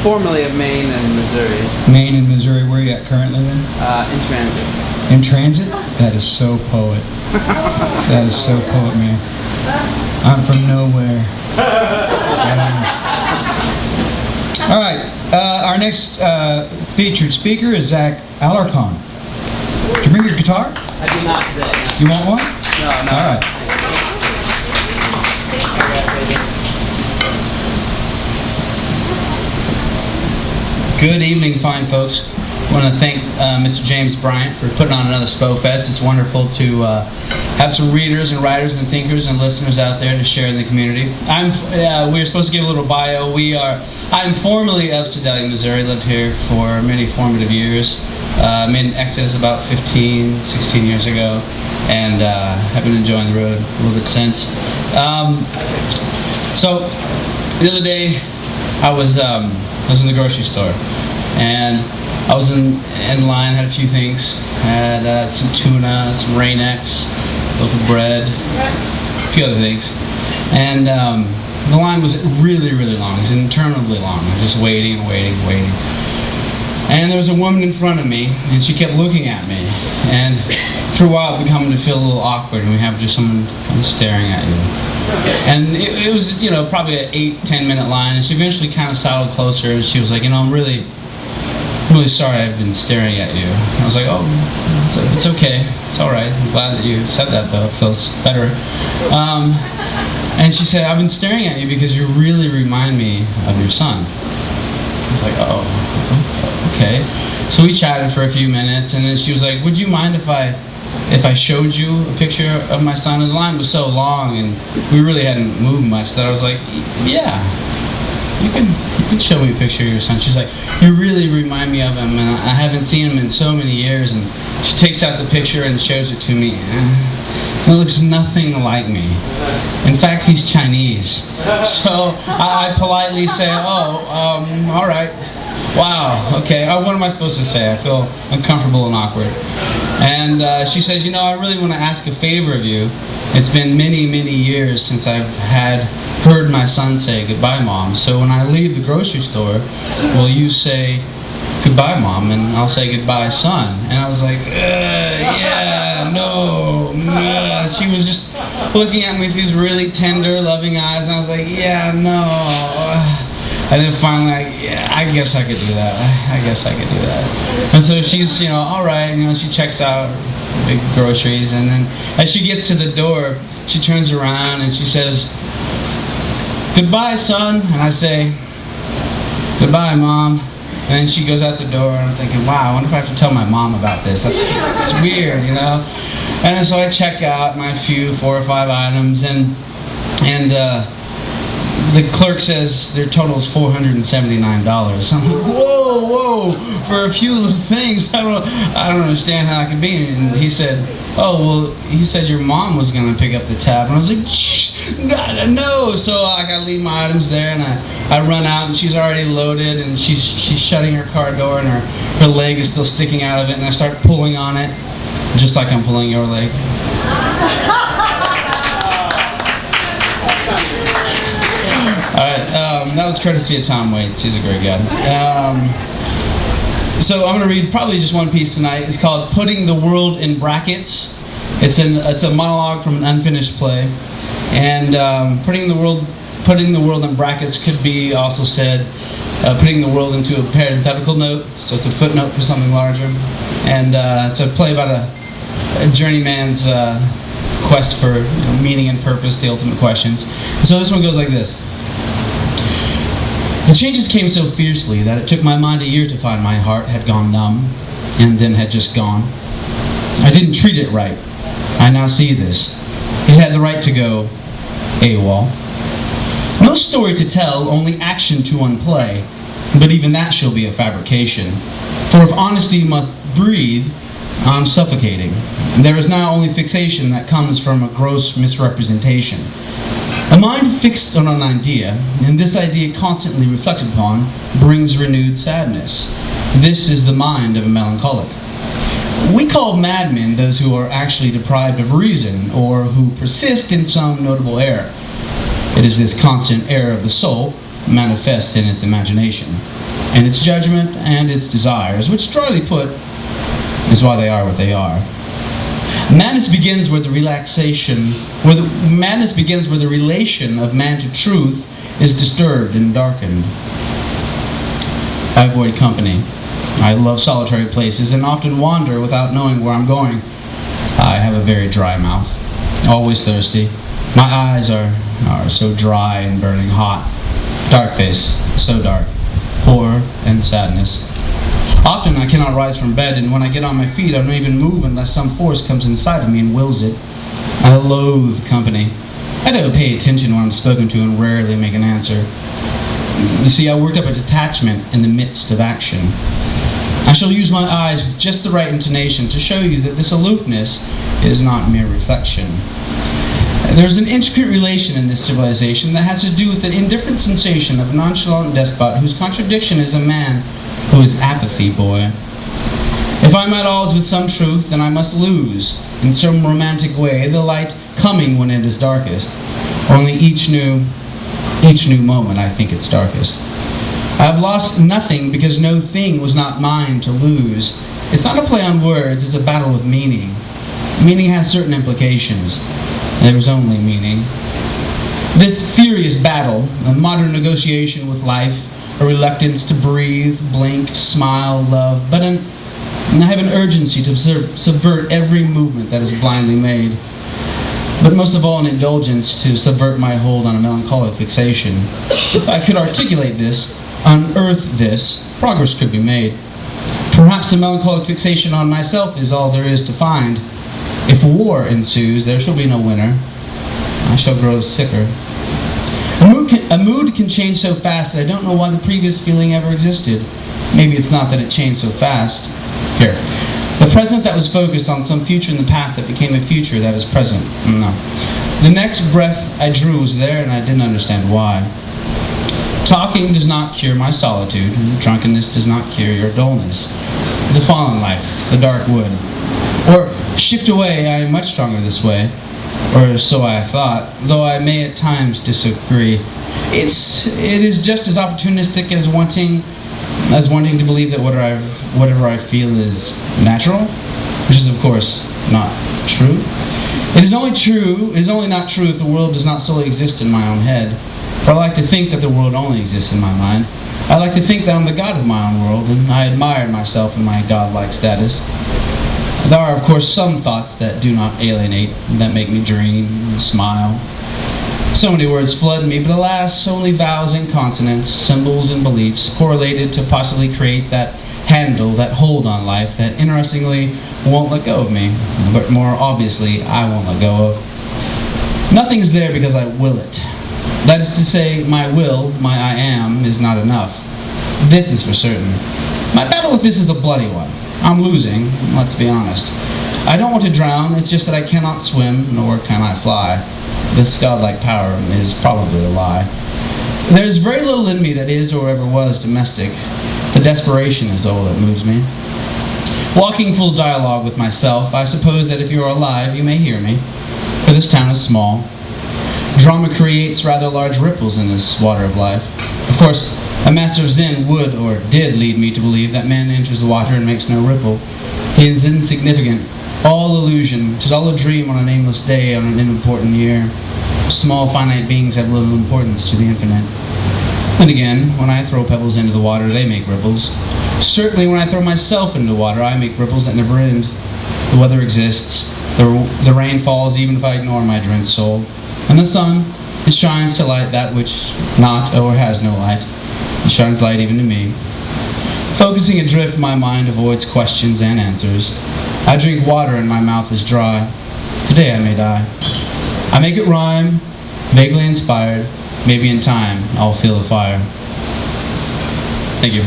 Formerly of Maine and Missouri. Maine and Missouri. Where are you at currently then? In transit. In transit? That is so poet. That is so poet, man. I'm from nowhere. All right. Our next featured speaker is Zach Alarcon. Did you bring your guitar? I do not today. No. You want one? No. All right. Good evening, fine folks. I want to thank Mr. James Bryant for putting on another Spofest. It's wonderful to have some readers and writers and thinkers and listeners out there to share in the community. We were supposed to give a little bio. I'm formerly of Sedalia, Missouri. Lived here for many formative years. Made an exodus about 15, 16 years ago, and have been enjoying the road a little bit since. So the other day, I was in the grocery store, and I was in line, had a few things, had some tuna, some Rain-X, a loaf of bread, a few other things, and the line was really, really long. It was interminably long. I was just waiting and waiting and waiting. And there was a woman in front of me, and she kept looking at me, and for a while it began to feel a little awkward, and we have just someone kind of staring at you. And it was, probably an 8-10 minute line, and she eventually kind of sidled closer, and she was like, I'm really sorry I've been staring at you. And I was like, oh, it's okay, it's all right. I'm glad that you said that, though. It feels better. And she said, I've been staring at you because you really remind me of your son. I was like, oh, okay. So we chatted for a few minutes, and then she was like, would you mind if I showed you a picture of my son? And the line was so long, and we really hadn't moved much, that I was like, yeah, you can show me a picture of your son. She's like, you really remind me of him, and I haven't seen him in so many years. And she takes out the picture and shows it to me. It looks nothing like me. In fact, he's Chinese. So I politely say, all right. Wow, okay, what am I supposed to say? I feel uncomfortable and awkward. And she says, I really want to ask a favor of you. It's been many, many years since I've heard my son say, goodbye, Mom. So when I leave the grocery store, will you say, goodbye, Mom, and I'll say, goodbye, son. And I was like, yeah, no. She was just looking at me with these really tender, loving eyes, and I was like, yeah, no. And then finally, yeah, I guess I could do that. And so she's, all right, she checks out big groceries, and then as she gets to the door, she turns around and she says, goodbye, son. And I say, goodbye, Mom. And then she goes out the door, and I'm thinking, wow, I wonder if I have to tell my mom about this. That's weird, And so I check out my 4 or 5 items, and the clerk says their total is $479. I'm like, whoa, for a few little things, I don't understand how that could be. And he said, he said your mom was gonna pick up the tab. And I was like, no. So I gotta leave my items there, and I run out, and she's already loaded, and she's shutting her car door, and her leg is still sticking out of it, and I start pulling on it, just like I'm pulling your leg. Alright, that was courtesy of Tom Waits. He's a great guy. So I'm going to read probably just one piece tonight. It's called Putting the World in Brackets. It's a monologue from an unfinished play. And putting the world in brackets could be also said putting the world into a parenthetical note. So it's a footnote for something larger. And it's a play about a journeyman's quest for meaning and purpose, the ultimate questions. And so this one goes like this. The changes came so fiercely that it took my mind a year to find my heart had gone numb, and then had just gone. I didn't treat it right. I now see this. It had the right to go AWOL. No story to tell, only action to unplay, but even that shall be a fabrication. For if honesty must breathe, I'm suffocating. There is now only fixation that comes from a gross misrepresentation. A mind fixed on an idea, and this idea constantly reflected upon, brings renewed sadness. This is the mind of a melancholic. We call madmen those who are actually deprived of reason, or who persist in some notable error. It is this constant error of the soul, manifest in its imagination. and its judgment and its desires, which, dryly put, is why they are what they are. Madness begins where the relation of man to truth is disturbed and darkened. I avoid company. I love solitary places and often wander without knowing where I'm going. I have a very dry mouth, always thirsty. My eyes are so dry and burning hot. Dark face, so dark. Horror and sadness. Often I cannot rise from bed, and when I get on my feet, I don't even move unless some force comes inside of me and wills it. I loathe company. I don't pay attention when I'm spoken to and rarely make an answer. You see, I worked up a detachment in the midst of action. I shall use my eyes with just the right intonation to show you that this aloofness is not mere reflection. There's an intricate relation in this civilization that has to do with the indifferent sensation of a nonchalant despot whose contradiction is a man who is apathy, boy. If I'm at odds with some truth, then I must lose, in some romantic way, the light coming when it is darkest. Only each new moment I think it's darkest. I have lost nothing because no thing was not mine to lose. It's not a play on words, it's a battle with meaning. Meaning has certain implications. There is only meaning. This furious battle, a modern negotiation with life, a reluctance to breathe, blink, smile, love, but I have an urgency to subvert every movement that is blindly made. But most of all, an indulgence to subvert my hold on a melancholic fixation. If I could articulate this, unearth this, progress could be made. Perhaps a melancholic fixation on myself is all there is to find. If war ensues, there shall be no winner. I shall grow sicker. A mood can change so fast that I don't know why the previous feeling ever existed. Maybe it's not that it changed so fast. Here. The present that was focused on some future in the past that became a future that is present. No. The next breath I drew was there and I didn't understand why. Talking does not cure my solitude. Drunkenness does not cure your dullness. The fallen life, the dark wood. Or shift away, I am much stronger this way. Or so I thought, though I may at times disagree. It is just as opportunistic as wanting to believe that whatever I feel is natural, which is of course not true. It is only not true if the world does not solely exist in my own head. For I like to think that the world only exists in my mind. I like to think that I'm the god of my own world, and I admire myself in my godlike status. There are, of course, some thoughts that do not alienate, that make me dream and smile. So many words flood me, but alas, only vowels and consonants, symbols and beliefs, correlated to possibly create that handle, that hold on life, that interestingly won't let go of me, but more obviously I won't let go of. Nothing's there because I will it. That is to say, my will, my I am, is not enough. This is for certain. My battle with this is a bloody one. I'm losing, let's be honest. I don't want to drown, it's just that I cannot swim, nor can I fly. This godlike power is probably a lie. There's very little in me that is or ever was domestic. The desperation is all that moves me. Walking full dialogue with myself, I suppose that if you are alive, you may hear me, for this town is small. Drama creates rather large ripples in this water of life. Of course, a master of Zen would or did lead me to believe that man enters the water and makes no ripple. He is insignificant, all illusion, 'tis all a dream on a nameless day, on an unimportant year. Small finite beings have little importance to the infinite. And again, when I throw pebbles into the water, they make ripples. Certainly when I throw myself into water, I make ripples that never end. The weather exists, the rain falls even if I ignore my drenched soul. And the sun, it shines to light that which not or has no light. It shines light even to me. Focusing adrift, my mind avoids questions and answers. I drink water and my mouth is dry. Today I may die. I make it rhyme, vaguely inspired. Maybe in time I'll feel the fire. Thank you.